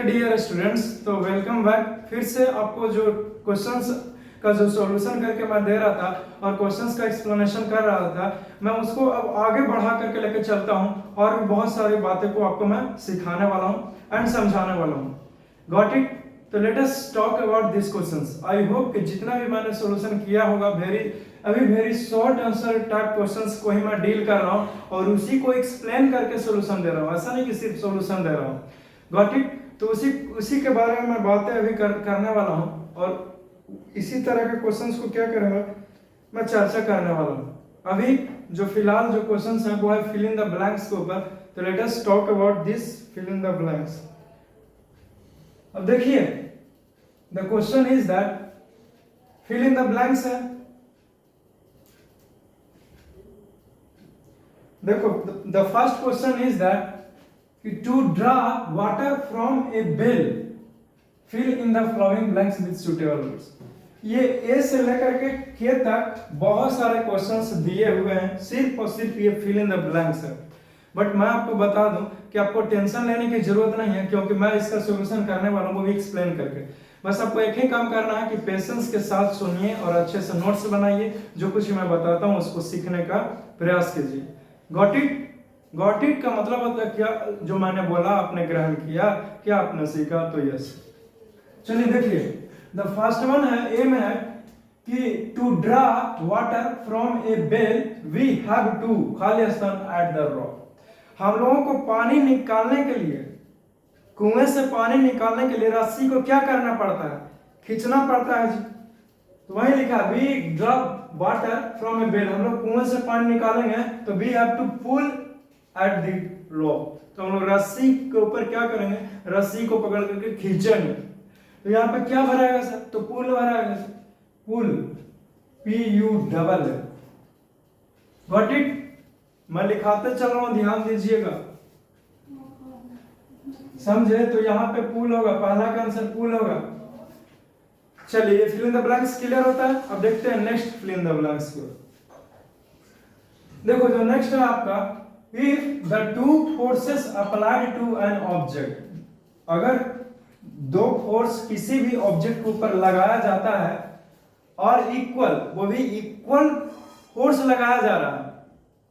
Dear students, तो welcome back. फिर से आपको जो क्वेश्चंस का जो सॉल्यूशन करके मैं दे रहा था और क्वेश्चंस का एक्सप्लेनेशन कर रहा था, मैं उसको अब आगे बढ़ा करके लेकर चलता हूं और भी बहुत सारी बातें को आपको मैं सिखाने वाला हूं एंड समझाने वाला हूं। Got it? तो let us talk about this questions. I hope कि जितना भी मैंने सॉल्यूशन किया होगा very short answer type questions को ही मैं डील कर रहा हूं और उसी को एक्सप्लेन करके सॉल्यूशन दे रहा हूं। ऐसा नहीं कि सिर्फ सॉल्यूशन दे रहा हूं। Got it? तो उसी के बारे में मैं बातें अभी करने वाला हूं और इसी तरह के क्वेश्चंस को क्या करूंगा, मैं चर्चा करने वाला हूं। अभी जो फिलहाल जो क्वेश्चंस हैं वो है फिल इन द ब्लैंक्स के ऊपर। तो let us talk about this fill in the blanks. अब देखिए, the question is that fill in the blanks है। देखो, the first question is that to draw water from a well, fill in the flowing blanks with suitable words। ये ए से लेकर के के तक बहुत सारे क्वेश्चंस दिए हुए हैं, सिर्फ और सिर्फ ये फिल इन द ब्लैंक्स है। बट मैं आपको बता दूं कि आपको टेंशन लेने की जरूरत नहीं है, क्योंकि मैं इसका सॉल्यूशन करने वाला हूं, वो भी एक्सप्लेन करके। बस आपको एक ही काम करना है कि पेशेंस के साथ सुनिए और अच्छे से नोट्स बनाइए। जो कुछ मैं बताता हूं उसको सीखने का प्रयास कीजिए। Got it? गॉट इट का मतलब होता है क्या, जो मैंने बोला आपने ग्रहण किया, क्या आपने सीखा? तो यस। चलिए देखिए, द फर्स्ट वन है, ए में है कि to draw water from a well we have to खाली स्थान एट द रॉक। हम लोगों को पानी निकालने के लिए, कुएं से पानी निकालने के लिए रस्सी को क्या करना पड़ता है? खींचना पड़ता है जी। तो वही लिखा, we draw water from a well. हम लोग कुएं से पानी निकालेंगे तो we have to pull at the rock. तो हम लोग रस्सी के ऊपर क्या करेंगे? रस्सी को पकड़ करके खींचेंगे। तो यहाँ पे क्या भराएगा सर? तो पुल भराएगा sir. Pull, PU। Got it? मैं लिखाते चल रहा हूं, ध्यान दीजिएगा, समझे? तो यहाँ पे पुल होगा, पहला का आंसर पुल होगा। चलिए, fill in the blanks clear होता है। अब देखते हैं next fill in the blanks को। देखो, जो नेक्स्ट है आपका, if the two forces applied to an object, अगर दो फोर्स किसी भी ऑब्जेक्ट के ऊपर लगाया जाता है और इक्वल, वो भी इक्वल फोर्स लगाया जा रहा है,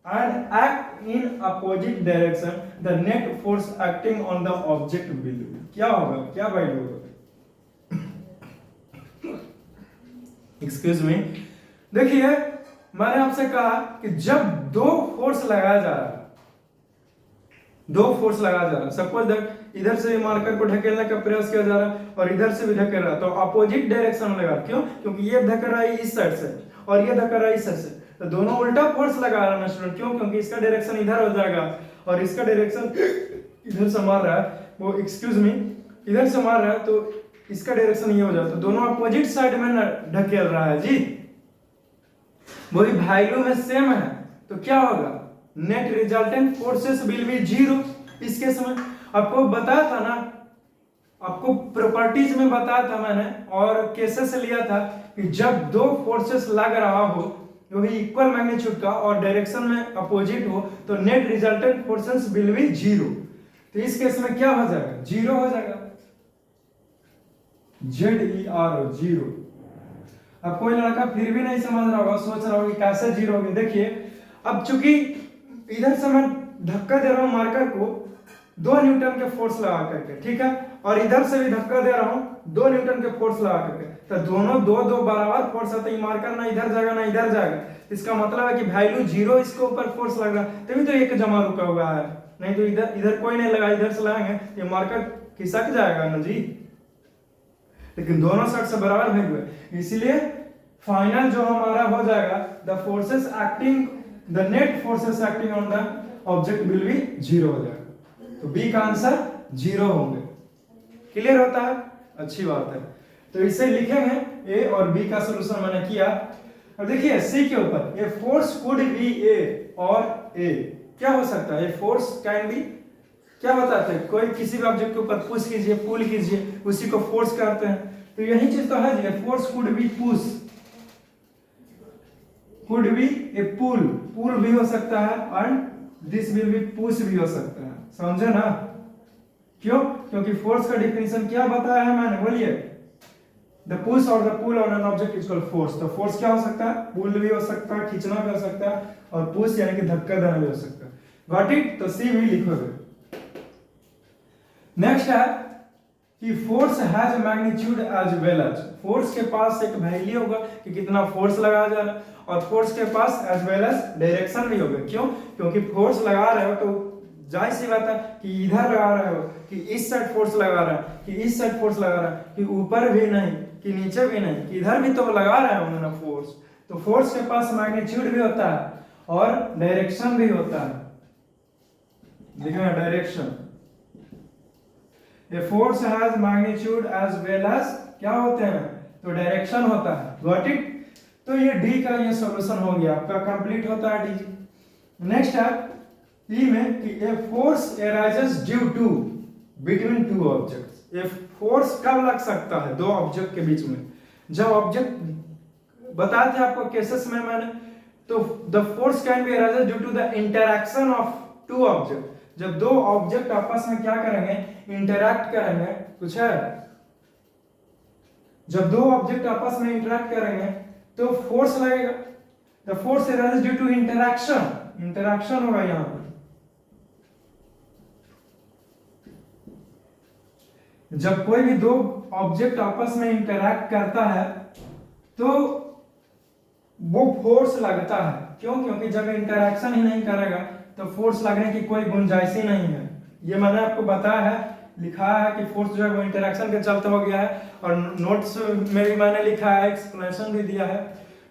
and act in opposite direction, the net force acting on the object will, क्या होगा? क्या वैल्यू होगा? Excuse me. देखिए, मैंने आपसे कहा कि जब दो फोर्स लगाया जा रहा है, सपोज दैट इधर से मार्कर को ढकेलने का प्रयास किया जा रहा है और इधर से भी धकेल रहा है, तो अपोजिट डायरेक्शन में लगा। क्यों? क्योंकि ये धकेल रहा है इस साइड से और ये धकेल रहा है इस साइड से, तो दोनों उल्टा फोर्स लगा रहा है स्टूडेंट। क्यों? क्योंकि इसका डायरेक्शन इधर हो जाएगा और इसका डायरेक्शन इधर से मार रहा है, वो एक्सक्यूज मी, इधर से मार रहा है, तो इसका डायरेक्शन ये हो जाता है, तो दोनों अपोजिट साइड में ढकेल रहा है जी। वही वैल्यू में सेम है, तो क्या होगा? Net resultant forces will be zero. इस केस में आपको बताया था ना, आपको प्रॉपर्टीज में बताया था मैंने, और केसेस लिया था कि जब दो फोर्सेस लग रहा हो, वो भी इक्वल मैग्नीट्यूड का और डायरेक्शन में अपोजिट हो, तो net resultant forces will be zero. तो इस केस में क्या हो जाएगा? जीरो हो जाएगा, ZERO, जीरो। अब कोई लड़का फिर भी नहीं समझ रहा होगा, सोच रहा होगा कि कैसे जीरो होगी। देखिए, अब चूंकि इधर से मैं धक्का दे रहा हूं मार्कर को 2 न्यूटन के फोर्स लगा करके, ठीक है, और इधर से भी धक्का दे रहा हूं 2 न्यूटन के फोर्स लगा करके, तो दोनों दो बराबर फोर्स है, तो ये मार्कर ना इधर जाएगा ना इधर जाएगा। इसका मतलब है कि वैल्यू जीरो, इसके ऊपर फोर्स लग रहा है, तभी तो एक जमा रुका हुआ है। नहीं तो इधर कोई नहीं लगा, इधर से लगाएंगे ये मार्कर खिसक जाएगा ना जी। लेकिन दोनों साइड से बराबर वैल्यू है, इसलिए फाइनल जो हमारा हो जाएगा, the forces acting, the net forces acting on the object will be zero हो जाएगा। तो बी का आंसर जीरो होंगे। क्लियर होता है? अच्छी बात है। तो इसे लिखेंगे, ए और बी का सॉल्यूशन मैंने किया। अब देखिए सी के ऊपर, ए फोर्स कुड बी ए और ए, क्या हो सकता है? ए फोर्स कैन बी, क्या बताते हैं? कोई किसी भी ऑब्जेक्ट के ऊपर पुश कीजिए, पुल कीजिए, उसी को फोर्स कहते हैं। तो यही चीज तो है जी, force could be push, could be a pull, pull भी हो सकता है, and this will be push भी हो सकता है। समझे ना? क्यों? क्योंकि फोर्स का डिफिनेशन क्या बताया है मैंने, बोलिए। द पुश और the pull on an object is called force. तो फोर्स क्या हो सकता है? पुल भी हो सकता है, खींचना भी हो सकता है, और पुश यानी कि धक्का देना भी हो सकता है। Got it? तो सी भी लिखोगे। नेक्स्ट है कि force has magnitude as well as. Force के पास एक वैल्यू होगा कि कितना फोर्स लगाया जा रहा है, और फोर्स के पास एज वेल एज डायरेक्शन भी होगा। क्यों? क्योंकि फोर्स लगा रहे हो तो जाहिर सी बात है कि इधर लगा रहे हो, कि इस साइड फोर्स लगा रहा है, कि इस साइड फोर्स लगा रहा है, कि ऊपर भी नहीं, कि नीचे भी नहीं, कि इधर भी तो लगा रहे हैं उन्होंने फोर्स। तो फोर्स के पास मैग्नीट्यूड भी होता है और डायरेक्शन भी होता है। देखिए direction, a force has magnitude as well as क्या होते हैं? तो डायरेक्शन होता है। Got it? तो ये डी का ये सॉल्यूशन हो गया आपका, कंप्लीट होता है डी। नेक्स्ट है ई में कि a force arises due to between two objects. ए फोर्स कब लग सकता है दो ऑब्जेक्ट के बीच में? जब ऑब्जेक्ट बताए थे आपको केसेस में मैंने, तो the force can be arises due to the interaction of two object. जब दो ऑब्जेक्ट आपस में क्या करेंगे? इंटरैक्ट करेंगे। कुछ है? जब दो ऑब्जेक्ट आपस में इंटरैक्ट करेंगे तो फोर्स लगेगा। The force arises due to interaction. Interaction होगा यहां पर। जब कोई भी दो ऑब्जेक्ट आपस में इंटरैक्ट करता है तो वो फोर्स लगता है। क्यों? क्योंकि जब इंटरैक्शन ही नहीं करेगा तो फोर्स लगने की कोई गुंजाइश ही नहीं है। ये मैंने आपको बताया है, लिखा है कि फोर्स जो है वो इंटरैक्शन के चलते हो गया है, और नोट्स में भी मैंने लिखा है, एक्सप्लेनेशन भी दिया है,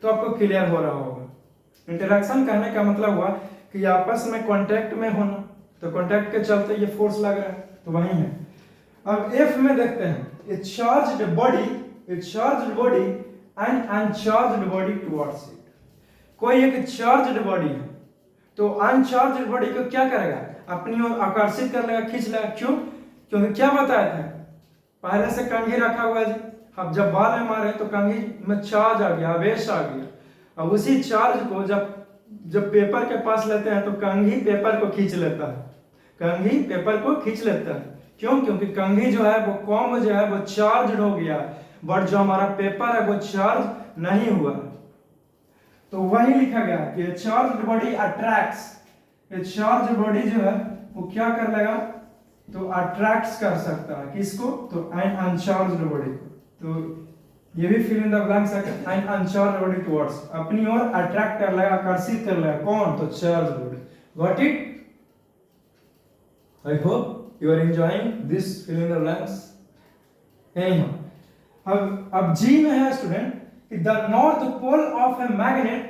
तो आपको क्लियर हो रहा होगा। इंटरैक्शन कहने का मतलब हुआ कि आपस में कांटेक्ट में होना, तो कांटेक्ट के चलते ये फोर्स लग रहा है, तो वही है। अब एफ में देखते हैं, a charged body and uncharged body towards it. कोई एक चार्ज्ड बॉडी है तो अनचार्ज्ड बॉडी को क्या करेगा? अपनी ओर आकर्षित कर लेगा, खींच लेगा। क्यों? क्योंकि क्या बताया था पहले से कंघी रखा हुआ है जी। अब जब बाल में मारे तो कंघी में चार्ज आ गया, आवेश आ गया। अब उसी चार्ज को जब पेपर के पास लेते हैं तो कंघी पेपर को खींच लेता है, कंघी पेपर को खींच लेता है। क्यों? क्योंकि कंघी जो है वो कॉम जो है वो चार्ज हो गया, बट जो हमारा पेपर है वो चार्ज नहीं हुआ। तो वही लिखा गया कि चार्ज्ड बॉडी अट्रैक्ट्स। ये चार्ज बॉडी जो है वो क्या कर लेगा? तो अट्रैक्ट्स कर सकता है किसको? तो एन अनचार्ज्ड बॉडी को। तो ये भी फिल इन द ब्लैंक्स है, एन अनचार्ज्ड बॉडी टुवर्ड्स, अपनी ओर अट्रैक्ट कर लेगा, आकर्षित कर लेगा। कौन? तो charged body. Got it? I hope you are enjoying this fill in the blanks. Anyhow, अब G में है स्टूडेंट कि the north pole of a magnet,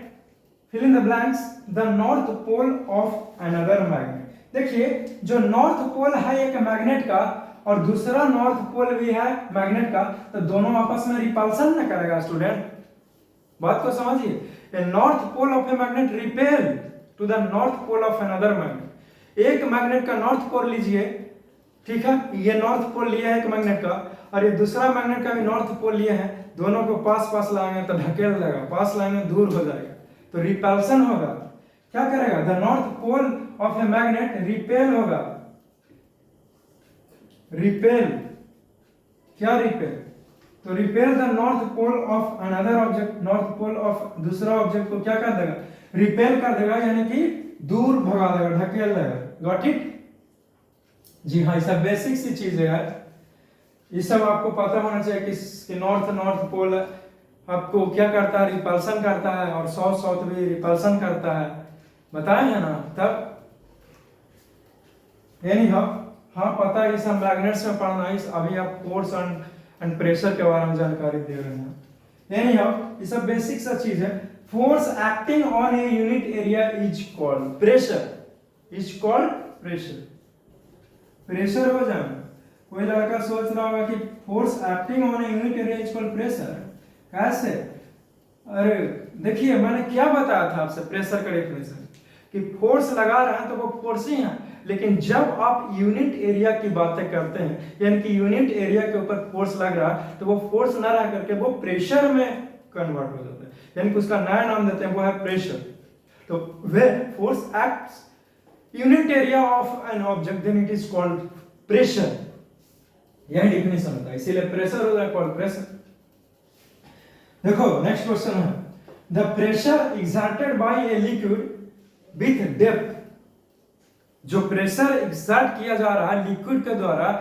fill in the blanks, the north pole of another magnet. देखिए जो north pole है एक magnet का और दूसरा नॉर्थ पोल भी है मैग्नेट का, तो दोनों आपस में रिपल्सन न करेगा स्टूडेंट। बात को समझिए। North pole of a magnet repel to the north pole of another magnet. एक मैग्नेट का नॉर्थ पोल लीजिए, ठीक है, ये नॉर्थ पोल लिया है एक मैग्नेट का, और ये दूसरा मैग्नेट का भी नॉर्थ पोल लिए हैं। दोनों को पास पास लाएंगे तो ढकेल देगा, पास लाएंगे दूर हो जाएगा, तो रिपल्सन होगा। क्या करेगा? The north pole of a magnet repel होगा। रिपेल, क्या रिपेल? तो repel the north pole of another object. North pole of दूसरा ऑब्जेक्ट को क्या कर देगा? रिपेल कर देगा, यानी कि दूर भगा देगा, ढकेल देगा। Got it? जी हाँ, ये सब बेसिक सी चीजें है, ये सब आपको पता होना चाहिए कि नॉर्थ पोल आपको क्या करता है? रिपल्सन करता है, और साउथ भी रिपल्सन करता है, बताए हैं ना तब। यानी हाँ पता है, ये सब मैग्नेट्स में पढ़ना है। अभी आप फोर्स एंड प्रेशर के बारे में जानकारी दे रहे हैं। यानी ये सब बेसिक सा चीज है। Force acting on a unit area is called pressure. Is called pressure. Pressure हो जाए। कोई लड़का सोच रहा होगा कि force acting on a unit area is called pressure, कैसे? अरे देखिए, मैंने क्या बताया था आपसे प्रेशर का डेफिनेशन, कि फोर्स लगा रहे हैं तो वो फोर्स ही है, लेकिन जब आप यूनिट एरिया की बातें करते हैं, यानी कि यूनिट एरिया के ऊपर फोर्स लग रहा है, तो वो फोर्स ना रह करके वो प्रेशर में कन्वर्ट हो जाता है, यानी कि उसका नया नाम देते हैं, वो है प्रेशर। तो वे force acts unit area of an object, then it is called pressure. यही डिफिनेशन होता है, इसीलिए प्रेशर होता है कॉल्ड प्रेशर। देखो नेक्स्ट क्वेश्चन है, the pressure exerted by a liquid with depth, जो प्रेशर एक्सर्ट किया जा रहा है लिक्विड के द्वारा,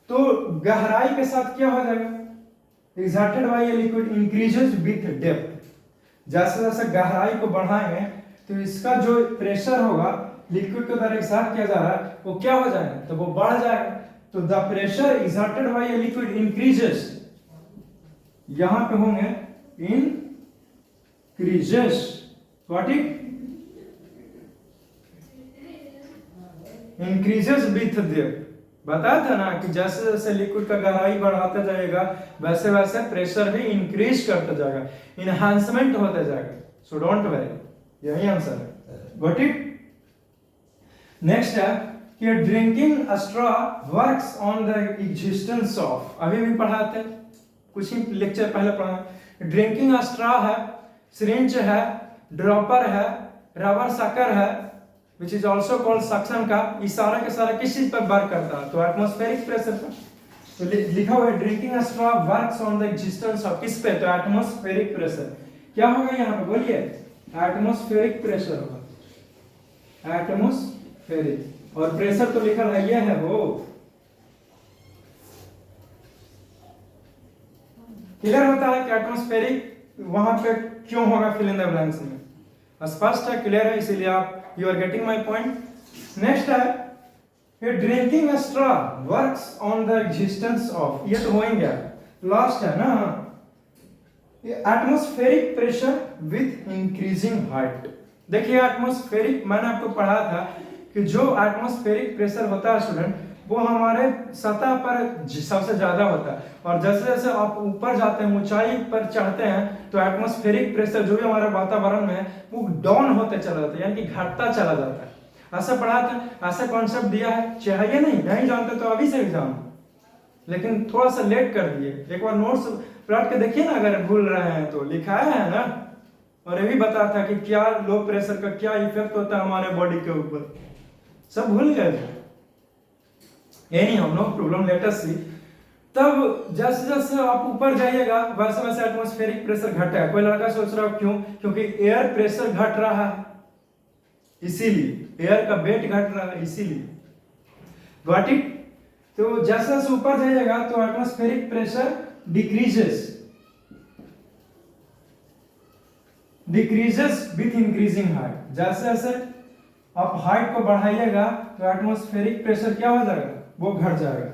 तो गहराई के साथ क्या हो जाएगा, exerted by a liquid increases with depth, जैसे जैसे गहराई को बढ़ाएंगे तो इसका जो प्रेशर होगा लिक्विड के द्वारा एक्सर्ट किया जा रहा है वो क्या हो जाएगा, तो वो बढ़ जाएगा। तो the pressure exerted by a liquid increases, यहां पे होंगे increases, what it increases with depth. बताया था ना कि जैसे जैसे लिक्विड का गहराई बढ़ाता जाएगा वैसे वैसे प्रेशर भी इंक्रीज करता जाएगा, इनहांसमेंट होता जाएगा। सो डोंट वरी, यही आंसर है, गॉट इट। नेक्स्ट है कि drinking straw works on the existence of, अभी भी पढ़ाते कुछ ही लेक्चर पहले पढ़ा, ड्रिंकिंग स्ट्रॉ है, सिरिंज है, ड्रॉपर है, रबर सकर है, which is also called suction का, ये सारा के सारा किस चीज पर वर्क करता है, तो एटमॉस्फेरिक प्रेशर पर। तो लिखा हुआ है drinking straw works on the existence of, किस पे, तो एटमॉस्फेरिक प्रेशर। क्या होगा यहाँ पे बोलिए, एटमॉस्फेरिक प्रेशर होगा, एटमॉस्फेरिक, और प्रेशर तो लिखा है ये है वो। क्लियर होता है कि एटमॉस्फेरिक वहां पे क्यों होगा, फिल इन द ब्लैंक्स में स्पष्ट है, क्लियर है, इसीलिए आप you are getting my point. Next है drinking straw works on the existence of, ये तो हो ही गया, लास्ट है ना, atmospheric pressure with increasing height. देखिए एटमॉस्फेरिक मैंने आपको पढ़ा था कि जो एटमॉस्फेरिक प्रेशर होता है स्टूडेंट, वो हमारे सतह पर सबसे ज्यादा होता है, और जैसे जैसे आप ऊपर जाते हैं, ऊंचाई पर चढ़ते हैं, तो एटमॉस्फेरिक प्रेशर जो भी हमारे वातावरण में है वो डाउन होते चला जाता है, यानी कि घटता चला जाता है। ऐसा पढ़ा था, ऐसा कॉन्सेप्ट दिया है, चाहिए नहीं जानते तो अभी से एग्जाम, लेकिन थोड़ा सा लेट कर दिए, एक बार नोट्स पलट के देखिए ना, अगर भूल रहे हैं तो लिखा है ना, और ये भी बताया था कि क्या लो प्रेशर का क्या इफेक्ट होता है हमारे बॉडी के ऊपर, सब भूल गए। Anyhow no problem, let us see. तब जैसे जैसे आप ऊपर जाइएगा वैसे वैसे एटमॉस्फेरिक प्रेशर घटेगा। कोई लड़का सोच रहा हो क्यों, क्योंकि एयर प्रेशर घट रहा है, इसीलिए एयर का वेट घट रहा है, इसीलिए, गॉट इट। तो जैसे जैसे ऊपर जाइएगा तो atmospheric pressure decreases with increasing height, जैसे जैसे आप हाइट को बढ़ाइएगा तो एटमॉस्फेरिक प्रेशर क्या हो जाएगा, वो घट जाएगा।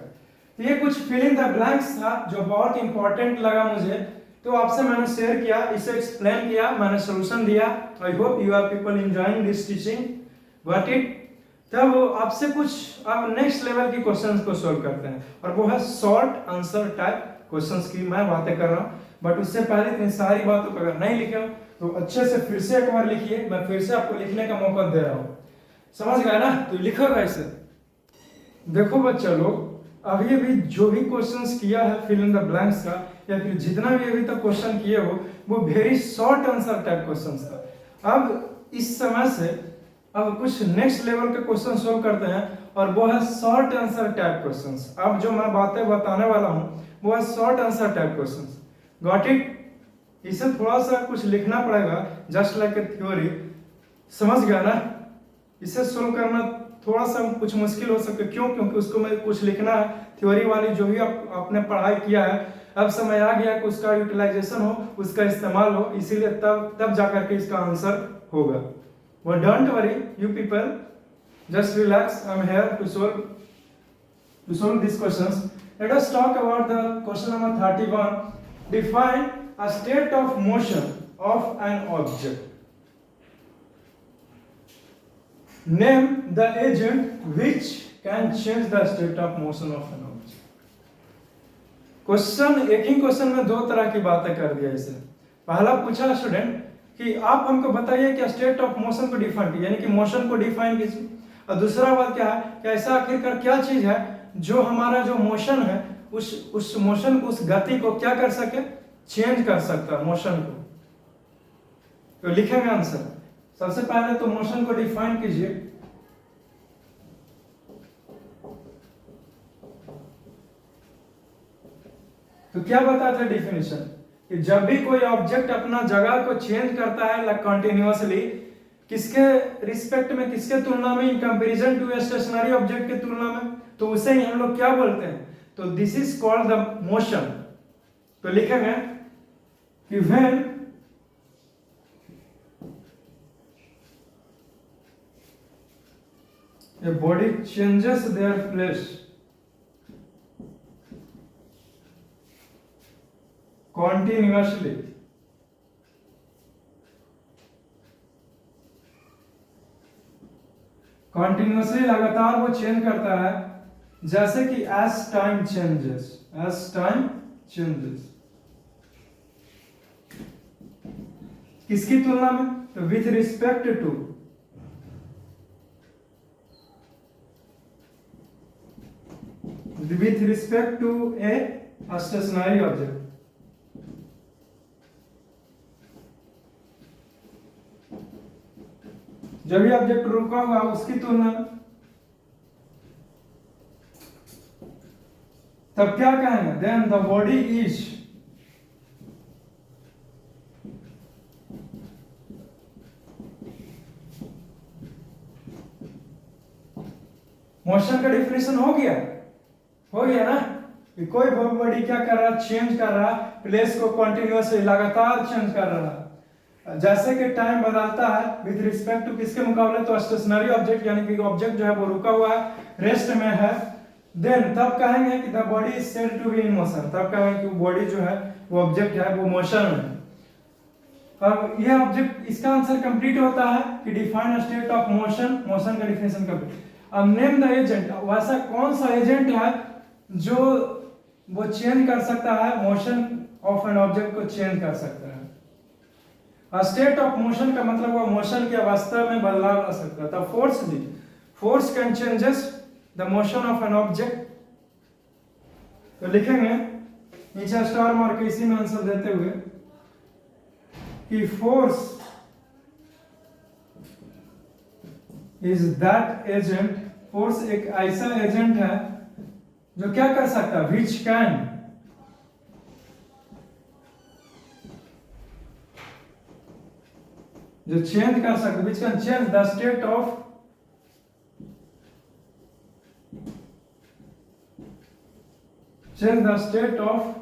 तो ये कुछ फिल इन द ब्लैंक्स था जो बहुत इंपॉर्टेंट लगा मुझे, तो आपसे मैंने शेयर किया, इसे एक्सप्लेन किया, मैंने सॉल्यूशन दिया। I hope you are people enjoying this teaching, got it. तब आपसे कुछ अब नेक्स्ट लेवल के क्वेश्चंस को सॉल्व करते हैं, और वो है शॉर्ट आंसर टाइप क्वेश्चंस की मैं बातें कर रहा हूँ। बट उससे पहले इतनी सारी बातों को अगर नहीं लिखे हो तो अच्छे से फिर से एक बार लिखिए, मैं फिर से आपको लिखने का मौका दे रहा हूँ, समझ गए ना, तो लिखो कैसे। देखो बच्चा लोग, अभी अभी जो भी क्वेश्चंस किया है फिल इन द ब्लैंक्स का, या फिर जितना भी अभी तक क्वेश्चन किए हो, वो very short answer type questions था। अब इस समय से अब कुछ नेक्स्ट लेवल के क्वेश्चन सोल्व करते हैं, और वो है शॉर्ट आंसर टाइप क्वेश्चंस। अब जो मैं बातें बताने वाला हूँ वो है short answer type questions, got it. इसे थोड़ा सा कुछ लिखना पड़ेगा, जस्ट लाइक ए थ्योरी, समझ गया ना। इसे सोल्व करना थोड़ा सा कुछ मुश्किल हो सकता है, क्यों, क्योंकि उसको मैं कुछ लिखना है, थ्योरी वाली जो भी आपने पढ़ाई किया है, अब समय आ गया कि उसका यूटिलाइजेशन हो, उसका इस्तेमाल हो, इसीलिए तब जाकर के इसका आंसर होगा। वो don't worry you people, just relax, I am here to solve these questions. Let us talk about the question number 31. Define a state of motion of an object. Name the agent which can change the state of motion of an object. Question, एक ही question में दो तरह की बातें कर दिया इसे। पहला पूछा स्टूडेंट कि आप हमको बताइए कि स्टेट ऑफ मोशन को डिफाइन कीजिए, यानी कि मोशन को डिफाइन कीजिए। और दूसरा बात क्या है कि ऐसा आखिरकार क्या चीज है जो हमारा जो मोशन है उस मोशन को, उस गति को क्या कर सके, चेंज कर सकता है मोशन को। तो लिखेंगे आंसर। सबसे पहले तो मोशन को डिफाइन कीजिए। तो क्या बताता है डिफिनेशन कि जब भी कोई ऑब्जेक्ट अपना जगह को चेंज करता है लाइक कंटिन्यूअसली, किसके रिस्पेक्ट में, किसके तुलना में, in comparison to stationary object के तुलना में, तो उसे ही हम लोग क्या बोलते हैं, तो this is called the motion. तो लिखेंगे कि when a body changes their place continuously, लगातार वो चेंज करता है, जैसे कि as time changes, किसकी तुलना में, तो with respect to a stationary object. जब भी ऑब्जेक्ट रुका हुआ उसकी तुलना, तब क्या कहेंगे, then the body is motion का डिफिनेशन हो गया ना कि कोई बॉडी क्या कर रहा है, चेंज कर रहा है, प्लेस को कंटिन्यूअसली लगातार चेंज कर रहा है, जैसे कि टाइम बदलता है विद रिस्पेक्ट टू किसके मुकाबले, तो स्टेशनरी ऑब्जेक्ट, यानी कि ऑब्जेक्ट जो है वो रुका हुआ है, रेस्ट में है, देन तब कहेंगे कि the body is said to be in motion, तब कहेंगे कि बॉडी जो है वो ऑब्जेक्ट है वो मोशन में है। अब ये ऑब्जेक्ट, इसका आंसर कंप्लीट होता है कि define state of motion, motion का डिफिनेशन कंप्लीट। अब नेम द एजेंट, वैसा कौन सा एजेंट है जो वो चेंज कर सकता है, मोशन ऑफ एन ऑब्जेक्ट को चेंज कर सकता है। स्टेट ऑफ मोशन का मतलब वो मोशन की अवस्था में बदलाव ला सकता है। तो force can changes the motion of an object. तो लिखेंगे नीचे स्टार मार्क के इसी में आंसर देते हुए कि force is that agent, force एक ऐसा एजेंट है जो क्या कर सकता है, विच कैन जो चेंज कर सकता, which can change the state of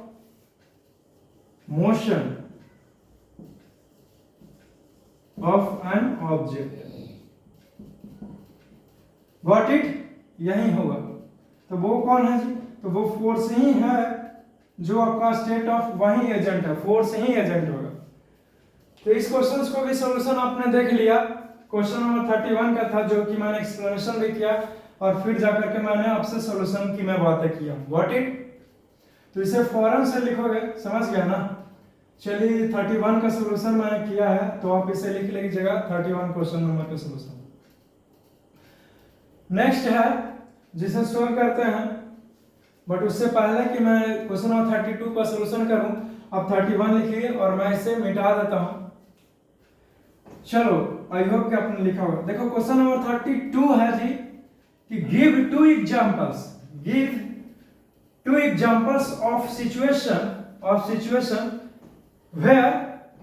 motion of an object. Got it, यही होगा। तो वो कौन है जी, तो वो फोर्स ही है जो आपका स्टेट ऑफ वही एजेंट है, फोर्स ही एजेंट होगा। तो इस क्वेश्चन को भी सॉल्यूशन आपने देख लिया। क्वेश्चन नंबर 31 का था जो कि मैंने एक्सप्लेनेशन भी किया और फिर जाकर के मैंने आपसे सॉल्यूशन की मैं बातें किया। Got it. तो इसे फौरन से लिखोगे, समझ गया ना। चलिए 31 का सॉल्यूशन मैंने किया है तो आप इसे लिख लीजिएगा, 31 क्वेश्चन नंबर का सॉल्यूशन। नेक्स्ट है जिसे सॉल्व करते हैं, बट उससे पहले कि मैं क्वेश्चन नंबर 32 का सॉल्यूशन करूं, आप 31 लिखिए और मैं इसे मिटा देता हूं। चलो, आई होप कि आपने लिखा होगा। देखो क्वेश्चन नंबर 32 है जी कि give two examples of situation where,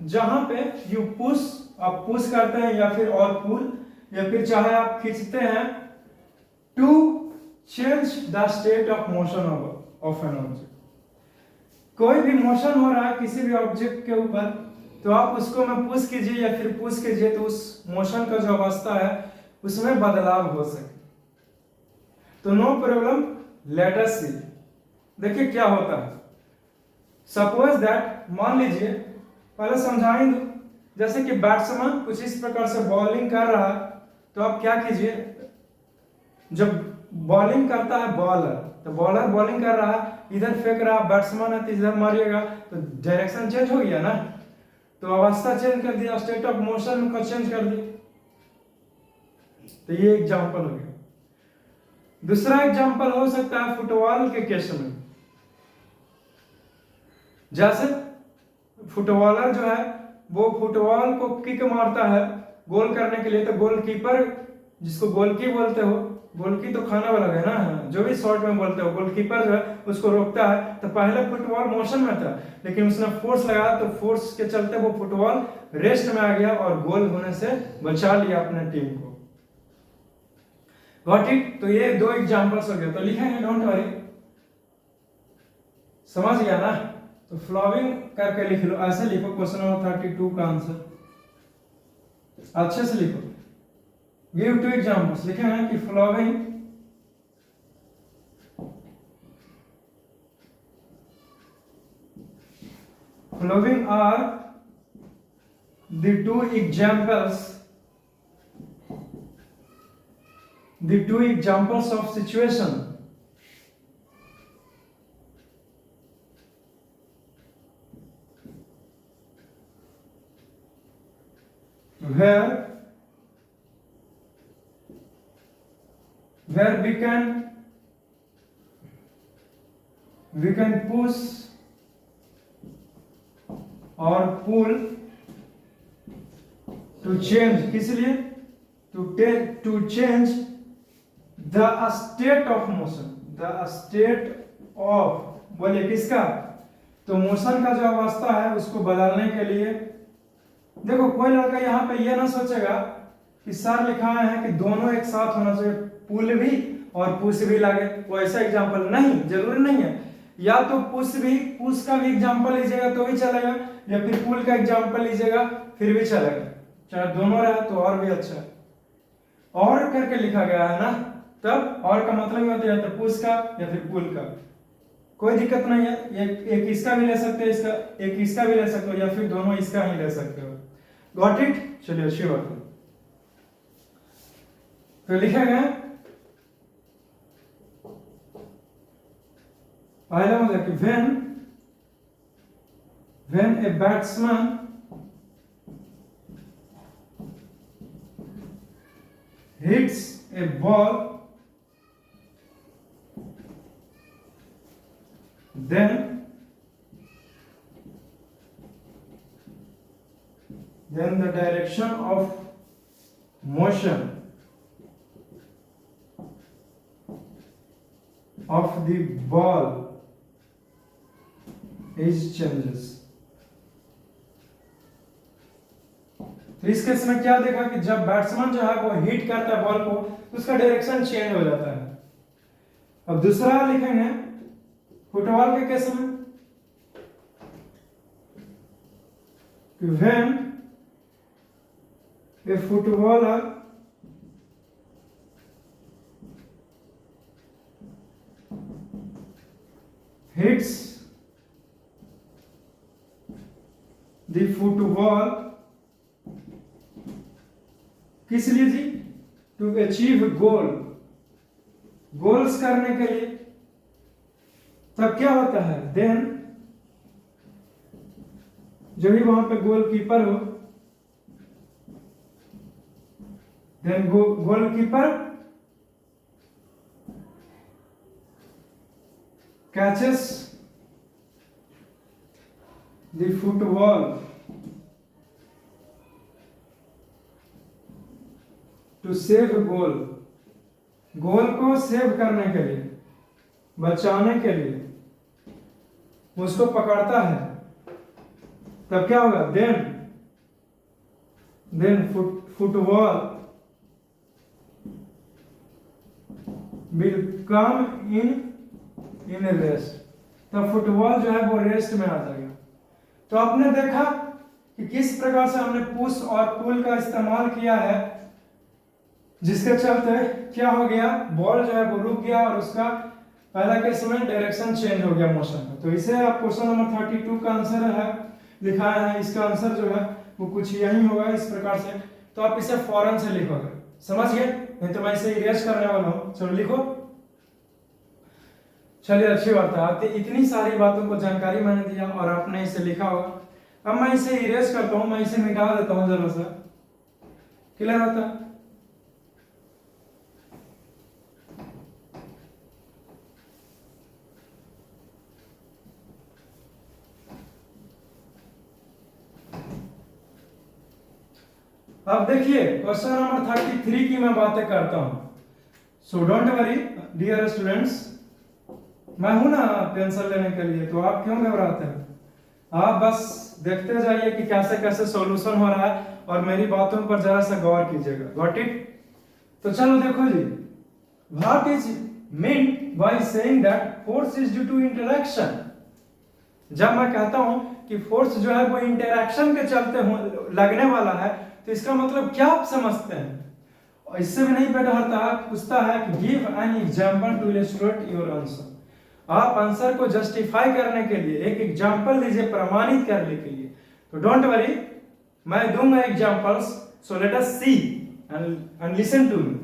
जहां पे यू पुश, आप पुश करते हैं या फिर और पुल, या फिर चाहे आप खींचते हैं, to change the state of motion of an object. कोई भी मोशन हो रहा है किसी भी ऑब्जेक्ट के ऊपर, तो आप उसको में पुश कीजिए या फिर पुश कीजिए तो उस मोशन का जो अवस्था है उसमें बदलाव हो सके। तो नो प्रॉब्लम, लेट अस सी। देखिए क्या होता है। सपोज दैट, मान लीजिए, पहले समझाएं दो, जैसे कि बैट्समैन कुछ इस प्रकार से बॉलिंग कर रहा है, तो आप क्या कीजिए, जब बॉलिंग करता है बॉलर, तो बॉलर बॉलिंग कर रहा है, इधर फेंक रहा, बैट्समैन है तो इधर मारिएगा, तो डायरेक्शन चेंज हो गया ना, तो अवस्था चेंज कर दिया, स्टेट ऑफ मोशन को चेंज कर दिया। तो ये एग्जांपल हो गया। दूसरा एग्जांपल हो सकता है फुटबॉल के केस में। जैसे फुटबॉलर जो है वो फुटबॉल को किक मारता है गोल करने के लिए, तो गोलकीपर, जिसको गोलकी बोलते हो, गोलकी तो खाना वाला है ना, जो भी शॉर्ट में बोलते हो, गोलकीपर जो है उसको रोकता है। तो पहले फुटबॉल मोशन में था, लेकिन उसने फोर्स लगाया, तो फोर्स के चलते वो फुटबॉल रेस्ट में आ गया और गोल होने से बचा लिया अपने टीम को। Got it? तो ये दो एग्जांपल्स हो गए, तो लिखेंगे, डोंट वरी, समझ गया ना? तो फ्लॉविंग करके लिख लो, ऐसे लिखो क्वेश्चन नंबर 32 का आंसर अच्छे से लिखो। गिव टू एग्जांपल्स, लिखेंगे कि following are the two examples of situation where we can push or pull to change, किस लिए? to change the state of motion, बोलिए किसका? तो मोशन का जो अवस्था है उसको बदलने के लिए। देखो कोई लड़का यहाँ पे ये ना सोचेगा कि सर लिखा है कि दोनों एक साथ होना चाहिए, पुल भी और पुश भी लगे, वो ऐसा एग्जाम्पल नहीं, जरूरी नहीं है। या तो पुश का भी एग्जाम्पल लीजिएगा तो भी चलेगा, या फिर पुल का एग्जाम्पल लीजिएगा फिर भी चलेगा, चाहे दोनों रहे तो और भी अच्छा। और करके लिखा गया है ना, तब और का मतलब होता है या तो पुश का या फिर पुल का, कोई दिक्कत नहीं है। एक इसका भी ले सकते हो, एक इसका भी ले सकते हो, या फिर दोनों इसका ही ले सकते हो। Got it? चलिए अच्छी बात है। तो लिखा गया पहला मुझे कि when a batsman hits a ball, then the direction of motion of the ball is changes। तो इस केस में क्या देखा कि जब बैट्समैन जो है वो हिट करता है बॉल को तो उसका डायरेक्शन चेंज हो जाता है। अब दूसरा लिखेंगे फुटबॉल के केस में कि when a footballer hits the football, किस लिए जी? टू अचीव गोल्स करने के लिए। तब क्या होता है? देन जो भी वहां पे गोलकीपर हो, then goalkeeper catches the football to save goal को सेव करने के लिए, बचाने के लिए उसको पकड़ता है। तब क्या होगा? Then football will come in rest. तब फुटबॉल जो है वो रेस्ट में आ जाएगा। तो आपने देखा कि किस प्रकार से हमने पुश और पुल का इस्तेमाल किया है, जिसके चलते क्या हो गया? बॉल जो है वो रुक गया और उसका पहला केस में डायरेक्शन चेंज हो गया मोशन का। तो इसे आप क्वेश्चन नंबर 32 का आंसर है लिखा है, इसका आंसर जो है वो कुछ यही होगा इस प्रकार से। तो आप इसे फौरन से लिखोगे, समझ गए? नहीं तो मैं इसे इरेज करने वाला हूं। चलो लिखो। चलिए अच्छी बात है, आपने इतनी सारी बातों को जानकारी मैंने दिया और आपने इसे लिखा होगा। अब मैं इसे इरेज करता हूं, मैं इसे मिटा देता हूं जरा सा, क्लियर होता है? अब देखिए क्वेश्चन नंबर 33 की मैं बातें करता हूं। So don't worry dear students, मैं हूं ना टेंशन लेने के लिए, तो आप क्यों घबराते हैं? आप बस देखते जाइए कि कैसे कैसे सॉल्यूशन हो रहा है और मेरी बातों पर जरा सा गौर कीजिएगा। Got it? तो चलो देखो जी, what is mean by saying that force is due to interaction. जब मैं कहता हूं कि फोर्स जो है वो इंटरेक्शन के चलते लगने वाला है, तो इसका मतलब क्या आप समझते हैं? और इससे भी नहीं बैठा पूछता है कि give an example to illustrate your answer. आप आंसर को जस्टिफाई करने के लिए एक एग्जांपल दीजिए, प्रमाणित करने के लिए। तो डोंट वरी, मैं दूंगा examples, so let us see and listen to me.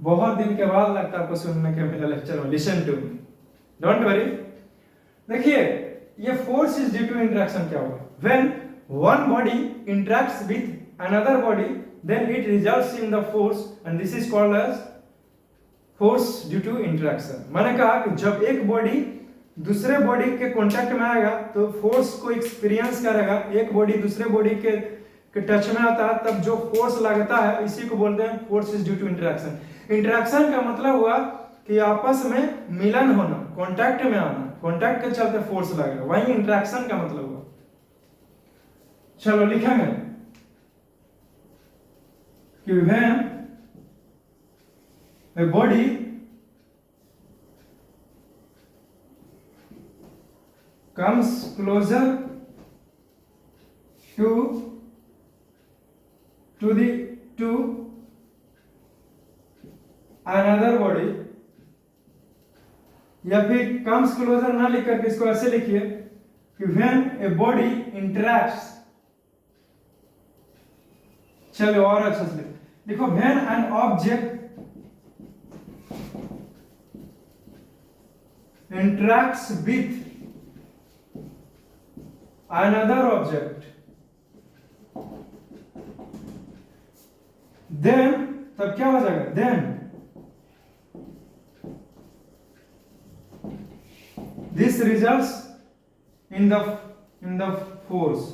बहुत दिन के बाद लगता है आपको सुनने के मेरा लेक्चर में, listen to me, don't worry. देखिए, ये force is due to interaction क्या होगा? When one body interacts with another body, then it results in the force and this is called as force due to interaction। मैंने कहा कि जब एक body दूसरे बॉडी के कांटेक्ट में आएगा तो फोर्स को एक्सपीरियंस करेगा। एक बॉडी दूसरे बॉडी के टच में आता है, तब जो फोर्स लगता है इसी को बोलते हैं force is due to interaction. Interaction का मतलब हुआ कि आपस में मिलन होना, कांटेक्ट में आना, कांटेक्ट के चलते फोर्स लगेगा, वही इंटरेक्शन का मतलब हुआ। चलो लिखेंगे कि when a body comes closer to another body, या फिर comes closer ना लिख करके इसको ऐसे लिखिए कि when a body interacts, चलो और अच्छा से देखो, when an object interacts with another object, then तब क्या हो जाएगा? then this results in the force,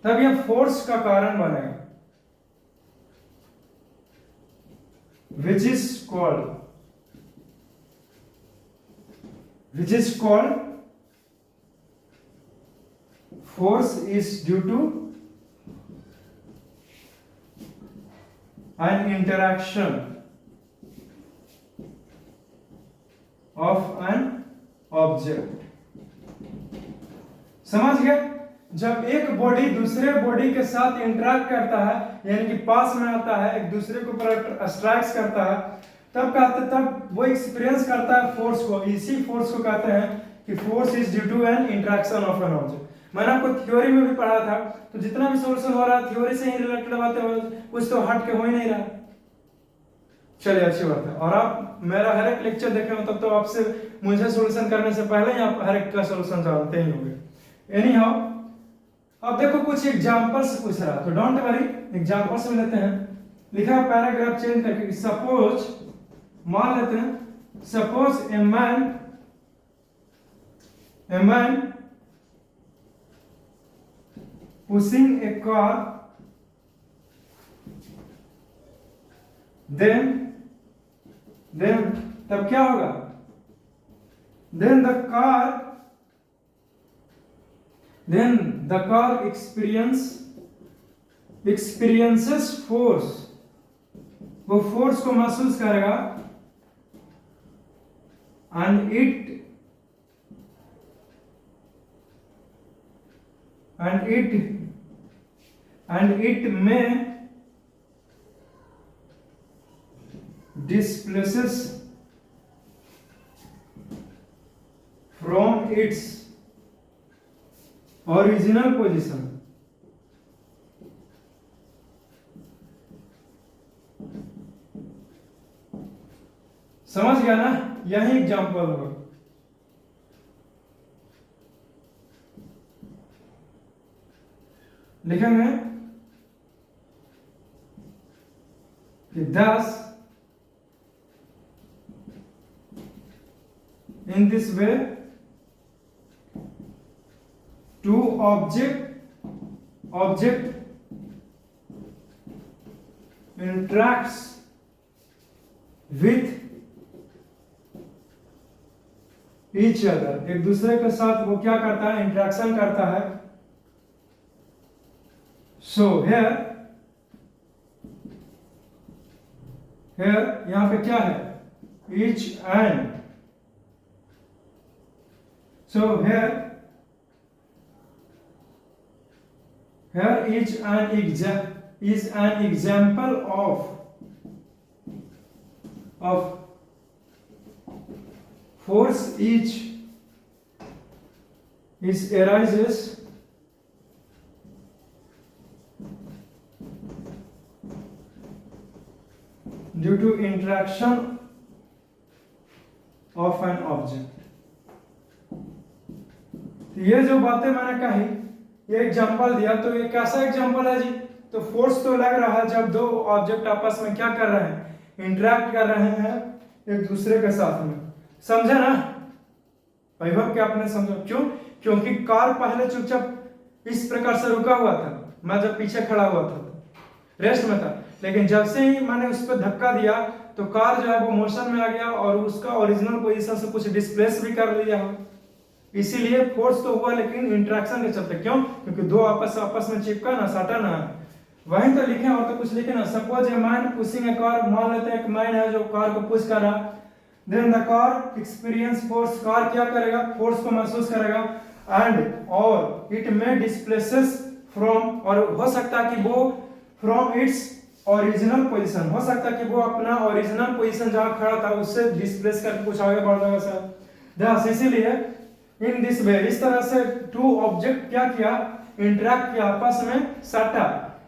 तब यह फोर्स का कारण बनेगा, which is called force is due to an interaction of an object। समझ गए? जब एक बॉडी दूसरे बॉडी के साथ इंटरेक्ट करता है, यानी कि पास में आता है, एक दूसरे के ऊपर स्ट्राइक्स करता है, तब वो एक्सपीरियंस करता है फोर्स को। इसी फोर्स को कहते हैं कि force is due to an interaction of an object. मैंने आपको थ्योरी में भी पढ़ा था, तो जितना भी सोल्यूशन हो रहा है थ्योरी से ही रिलेटेड बातें हो, कुछ तो हट के हो ही नहीं रहा। चलिए, अच्छी बात है। और आप मेरा हर एक लेक्चर देखे हो तब तो आपसे मुझे सोल्यूशन करने से पहले ही आप हर एक का सोल्यूशन जानते ही होंगे। एनी हाउ, अब देखो कुछ एग्जांपल्स पूछ रहा है, तो डोंट वरी, एग्जांपल्स में लेते हैं। लिखा पैराग्राफ चेंज करके, सपोज मान लेते हैं, suppose a man pushing a car, then तब क्या होगा? then the car experiences force, वो फोर्स को महसूस करेगा, and it may displaces from its original position। समझ गया ना? यही एग्जांपल होगा। लिखेंगे कि thus in this way two object interacts with each other, एक दूसरे के साथ वो क्या करता है, इंटरेक्शन करता है। सो हेयर यहां पे क्या है, each and, so here is an example of force each arises due to interaction of an object। ये जो बातें मैंने कही, ये एग्जांपल दिया, तो ये कैसा एग्जांपल है जी, तो फोर्स तो लग रहा है जब दो ऑब्जेक्ट आपस में क्या कर रहे हैं, इंटरेक्ट कर रहे हैं एक दूसरे के साथ में। समझे ना वैभव, क्या आपने समझा? क्यों? क्योंकि कार पहले चुपचाप इस प्रकार से रुका हुआ था, मैं जब पीछे खड़ा हुआ था रेस्ट में था, लेकिन जब से ही मैंने उस पर धक्का दिया तो कार जो है वो मोशन में आ गया और उसका ओरिजिनल पोजीशन से कुछ डिस्प्लेस भी कर लिया हो। इसीलिए फोर्स तो हुआ, लेकिन इंटरेक्शन के चलते। क्यों? क्योंकि दो आपस में चिपका ना, सटा ना, वहीं तो लिखे और तो कुछ लिखे ना। Suppose a man pushing a car, मान लेते हैं एक मैन है जो कार को पुश कर रहा, then the car experience force, car क्या करेगा, फोर्स को महसूस करेगा, एंड और इट में डिस्प्लेसेस फ्रॉम, और हो सकता है कि वो फ्रॉम इट्स ओरिजिनल पोजीशन, हो सकता है कि वो अपना ओरिजिनल पोजीशन जहां खड़ा था उससे डिस्प्लेस करके कुछ आगे बढ़ जाएगा सर। दस इसीलिए इन दिस वे, इस तरह से टू ऑब्जेक्ट क्या किया, इंटरेक्ट किया, आपस में सटा,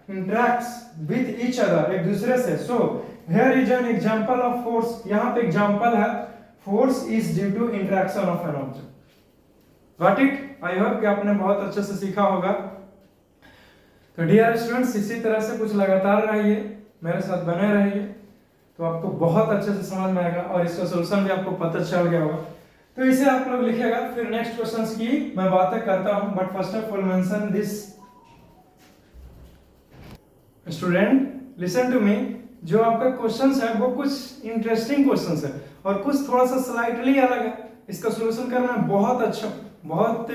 इंटरेक्ट्स विथ ईच अदर, एक दूसरे से। So here is an example of force, यहां पे एग्जांपल है, force is due to interaction of an object. Got it? I hope कि आपने बहुत अच्छे से सीखा होगा। तो डियर स्टूडेंट्स, इसी तरह से कुछ लगातार रहिए, मेरे साथ बने रहिए, तो आपको बहुत अच्छे से समझ में आएगा और इसका सॉल्यूशन भी आपको पता चल गया होगा। तो इसे आप लोग लिखेगा, फिर नेक्स्ट क्वेश्चंस की मैं बातें करता हूं, but first of all mention this. Student listen to me, जो आपका क्वेश्चंस है वो कुछ इंटरेस्टिंग क्वेश्चंस है और कुछ थोड़ा सा स्लाइटली अलग है। इसका सॉल्यूशन करना बहुत अच्छा, बहुत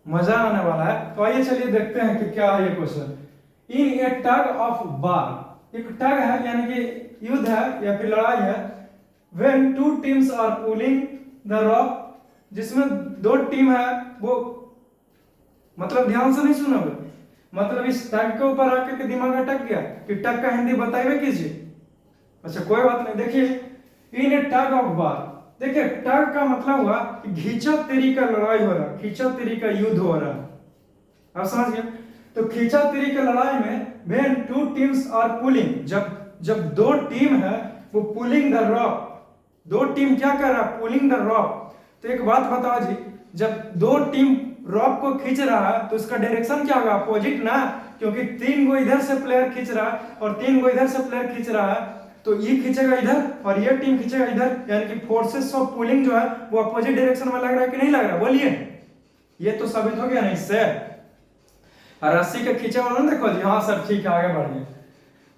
मजा आने वाला है। तो आइए चलिए देखते हैं कि क्या है ये question. In a tug of war, एक टग है यानी कि युद्ध है या फिर लड़ाई है, when two teams are pulling the rope, जिसमें दो टीम है वो, मतलब ध्यान से नहीं सुनोगे, मतलब इस टग के ऊपर आकर के दिमाग अटक गया कि टग का हिंदी बताइए कीजिए। अच्छा कोई बात नहीं, देखिए इन ए टग ऑफ वार, देखिए टग का मतलब हुआ कि खींचा तेरी का लड़ाई हो रहा, खींचा तेरी का युद्ध हो रहा, आप समझ गए? तो खींचा तेरी का लड़ाई में when two teams are pulling, जब दो टीम है वो पुलिंग द रॉप, दो टीम क्या कर रहा है, पुलिंग द रॉप। तो एक बात बताओ जी, जब दो टीम रॉप को खींच रहा है तो उसका डायरेक्शन क्या होगा, अपोजिट ना, क्योंकि तीन गो इधर से प्लेयर खींच रहा है और तीन गो इधर से प्लेयर खींच रहा है, तो ये खींचेगा इधर और ये टीम खींचेगा इधर, यानी कि फोर्सेस ऑफ पुलिंग जो है वो अपोजिट डायरेक्शन में लग रहा है कि नहीं लग रहा है, बोलिए। ये तो साबित हो गया ना इससे। रस्सी के खींचे वाला देखो जी, हाँ सर ठीक है आगे बढ़िए।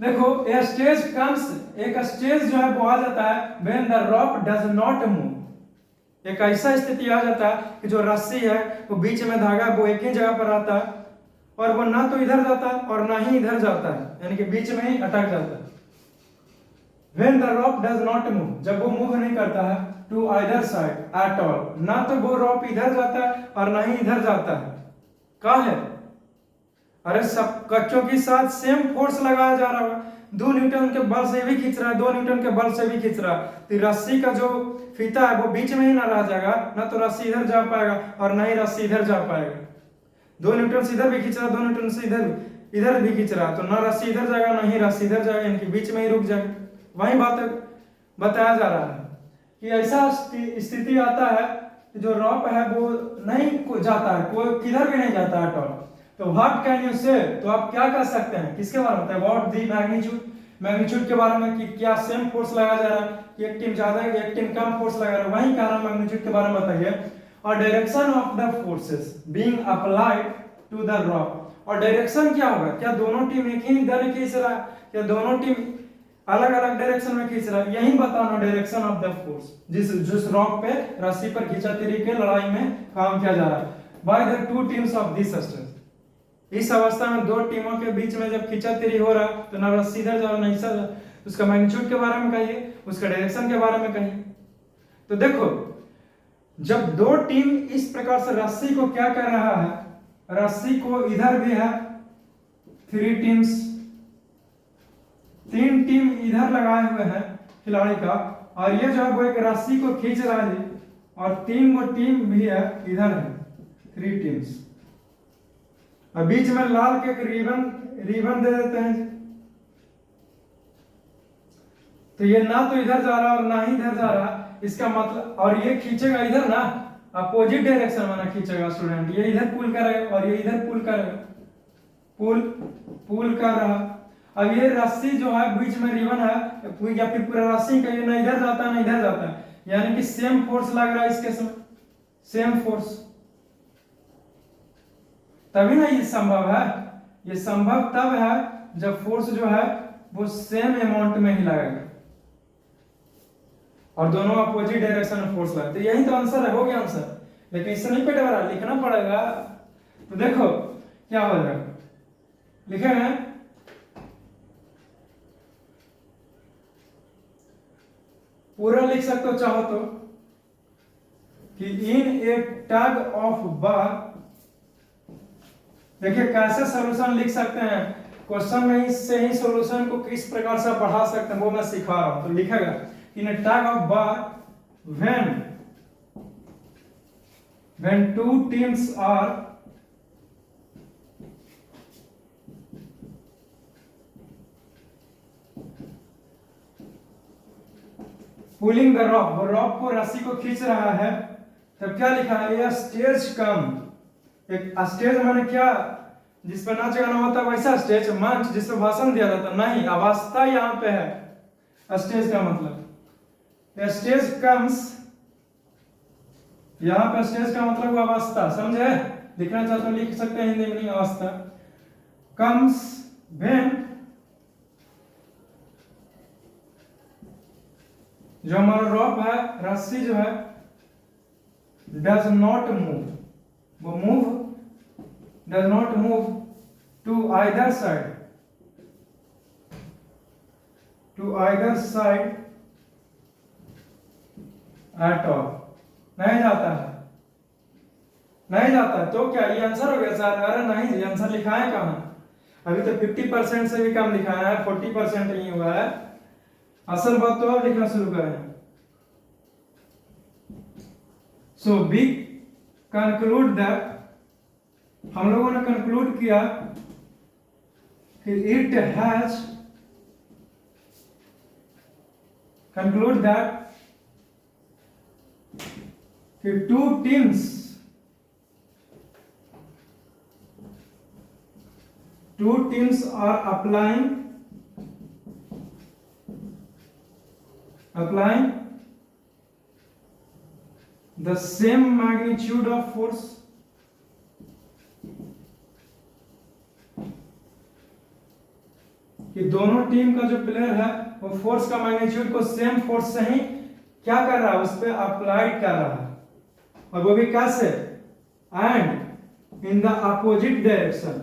देखो ए स्टेज कम्स, एक स्टेज जो है वो आ जाता है when the rope does not move, एक ऐसा स्थिति आ जाता है कि जो रस्सी है वो बीच में धागा वो एक ही जगह पर आता है और वो ना तो इधर जाता है और ना ही इधर जाता है, यानी कि बीच में ही अटक जाता है। When the rope does not move, जब वो मूव नहीं करता है to either side at all, ना तो वो रॉप इधर जाता है और ना ही इधर जाता है, कहाँ है? अरे सब कच्चों के साथ सेम फोर्स लगाया जा रहा होगा, 2 न्यूटन के बल से भी खींच रहा है, 2 न्यूटन के बल से भी खींच रहा है, तो रस्सी का जो फीता है वो बीच में ही ना रह जाएगा, ना तो रस्सी इधर जा पाएगा और ना ही रस्सी इधर जा पाएगा। 2 न्यूटन से इधर भी खींच रहा है, 2 न्यूटन से इधर भी खींच रहा है, तो ना रस्सी इधर जाएगा ना ही रस्सी इधर जाएगा, यानी कि बीच में ही रुक जाएगा। वही बात बताया जा रहा है कि ऐसा स्थिति आता है जो रॉप है वो नहीं जाता है, कोई किधर भी नहीं जाता है टॉप। तो व्हाट कैन यू से, तो आप क्या कर सकते हैं, किसके बारे में बताइए, व्हाट दी मैग्नीट्यूड, मैग्नीट्यूड के बारे में कि क्या सेम फोर्स लगाया जा रहा है, एक टीम ज्यादा है एक टीम कम फोर्स लगा रहा है, वही कह रहा है मैग्नीट्यूड के बारे में बताइए। और direction of the forces being applied to the rope, और डायरेक्शन क्या होगा, क्या दोनों टीम एक ही दिशा खींच रहा है, क्या दोनों टीम अलग अलग डायरेक्शन में खींच रहा है, यही बताना डायरेक्शन ऑफ द फोर्स जिस रॉक पे रस्सी पर खींचातानी के लड़ाई में काम किया जा रहा है। By the two teams of this substance, इस अवस्था में दो टीमों के बीच में जब खींचातानी हो रहा तो ना रस्सी इधर जा रहा ना इधर, उसका मैग्नीट्यूड के बारे में कहिए, उसका डायरेक्शन के बारे में कहिए। तो देखो जब दो टीम इस प्रकार से रस्सी को क्या कर रहा है, रस्सी को इधर भी है 3 टीम्स, 3 टीम इधर लगाए हुए हैं खिलाड़ी का, और ये जो है वो एक रस्सी को खींच रहा है, और 3 गो टीम भी है इधर है 3 टीम्स, और बीच में लाल के एक रिबन दे देते हैं। तो ये ना तो इधर जा रहा और ना ही इधर जा रहा, इसका मतलब, और ये खींचेगा इधर ना, अपोजिट डायरेक्शन में ना खींचेगा स्टूडेंट, ये इधर पुल करेगा और ये इधर पुल करेगा, पुल कर रहा। अब ये रस्सी जो है बीच में रिबन है या फिर पूरा रस्सी का ये ना इधर जाता है ना इधर जाता है, यानी कि सेम फोर्स लग रहा है इसके समय, सेम फोर्स, तभी ना ये संभव है। ये संभव तब है जब फोर्स जो है वो सेम अमाउंट में ही लगेगा और दोनों अपोजिट डायरेक्शन में फोर्स लगे। तो यही तो आंसर है, हो गया आंसर, लेकिन इससे नहीं पेट भरा, लिखना पड़ेगा। तो देखो क्या हो जाएगा, लिखेंगे पूरा लिख सकते हो चाहो तो, कि इन ए टग ऑफ बार, देखिए कैसे सॉल्यूशन लिख सकते हैं, क्वेश्चन में से ही सॉल्यूशन को किस प्रकार से बढ़ा सकते हैं वो मैं सिखा रहा हूं। तो लिखेगा in a tug of war when 2 teams are pulling the rock, वो रॉक को रस्सी को खींच रहा है, तब क्या लिखा है, यह स्टेज कम, एक स्टेज माने क्या, जिस पर नाच गाना होता है वैसा स्टेज, मंच जिस पर भाषण दिया जाता, नहीं, अवस्था यहाँ पे है स्टेज का मतलब, स्टेज कम्स, यहाँ पे स्टेज का मतलब अवस्था, समझे, लिखना चाहते हो लिख सकते हैं हिंदी में, अवस्था कम्स व्हेन, जो हमारा रॉप है, रस्सी जो है, डज नॉट मूव, वो does not move to either side at all, नहीं जाता है, नहीं जाता है। तो क्या ये आंसर हो गया सर? अरे नहीं, ये आंसर लिखा है कहाँ, अभी तो 50% से भी कम लिखा है, 40% नहीं हुआ है। असल बात तो अब लिखना शुरू करें। सो वी कंक्लूड दैट, हम लोगों ने कंक्लूड किया कि इट हैज, कंक्लूड दैट कि 2 teams are applying the same magnitude of force, कि दोनों टीम का जो प्लेयर है वो फोर्स का मैग्नीट्यूड को सेम फोर्स से ही क्या कर रहा है, उस पर अप्लाइड कर रहा है, और वो भी कैसे, and in the opposite direction,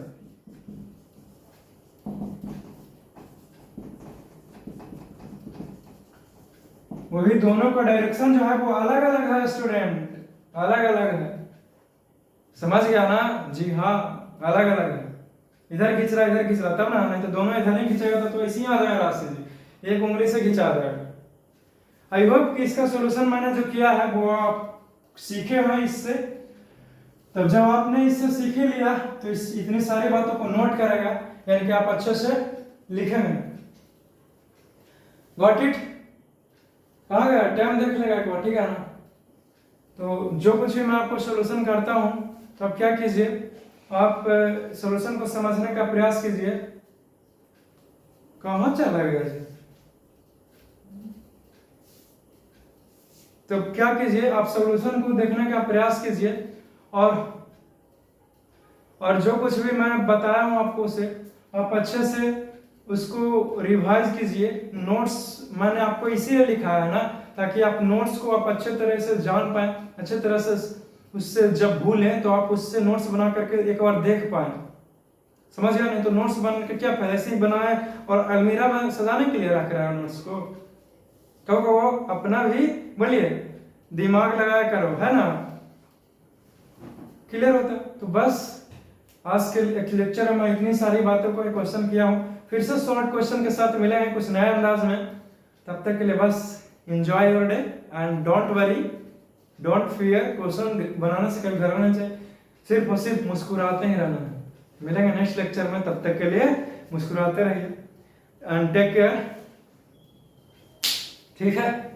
वो भी दोनों का डायरेक्शन जो है वो अलग अलग है स्टूडेंट, अलग अलग है, समझ गया ना? जी हाँ, अलग अलग है, इधर खींच रहा इधर खींच रहा तब ना, नहीं तो दोनों इधर नहीं खींचेगा तो ऐसे ही आ जाएगा रास्ते से, एक उंगली से खींचा जाएगा। आई होप कि इसका सॉल्यूशन मैंने जो किया है वो आप सीखे हैं इससे। तब जब आपने इससे सीख ही लिया तो इतनी सारी बातों को नोट करेगा, यानी कि आप अच्छे से लिखेंगे। Got it? कहाँ गया टाइम, देख लेगा एक बार, ठीक है ना? तो जो कुछ भी मैं आपको सॉल्यूशन करता हूँ तो आप क्या कीजिए, आप सॉल्यूशन को समझने का प्रयास कीजिए। कहाँ चला गया जी? तो क्या कीजिए, आप सॉल्यूशन को देखने का प्रयास कीजिए, और जो कुछ भी मैं बताया हूं आपको उसे आप अच्छे से उसको रिवाइज कीजिए। नोट्स मैंने आपको इसीलिए लिखा है ना, ताकि आप नोट्स को आप अच्छे तरह से जान पाए, अच्छे तरह से उससे जब भूलें तो आप उससे नोट्स बना करके एक बार देख पाए। समझ गया? नहीं तो नोट्स बन के क्या फायदा, ऐसे ही बनाए और अलमीरा में सजाने के लिए रख रहा है नोट्स को। कहो कहो अपना भी बोलिए दिमाग लगाया करो, है ना? क्लियर होता? तो बस आज के एक लेक्चर में इतनी सारी बातों को क्वेश्चन किया हूँ। फिर से शॉर्ट क्वेश्चन के साथ मिलेंगे कुछ नए अंदाज में। तब तक के लिए बस enjoy your day and don't worry, don't fear. Question बनाने से कभी घबराना चाहिए, सिर्फ और सिर्फ मुस्कुराते ही रहना है। मिलेंगे नेक्स्ट लेक्चर में, तब तक के लिए मुस्कुराते रहिए एंड टेक केयर। ठीक है?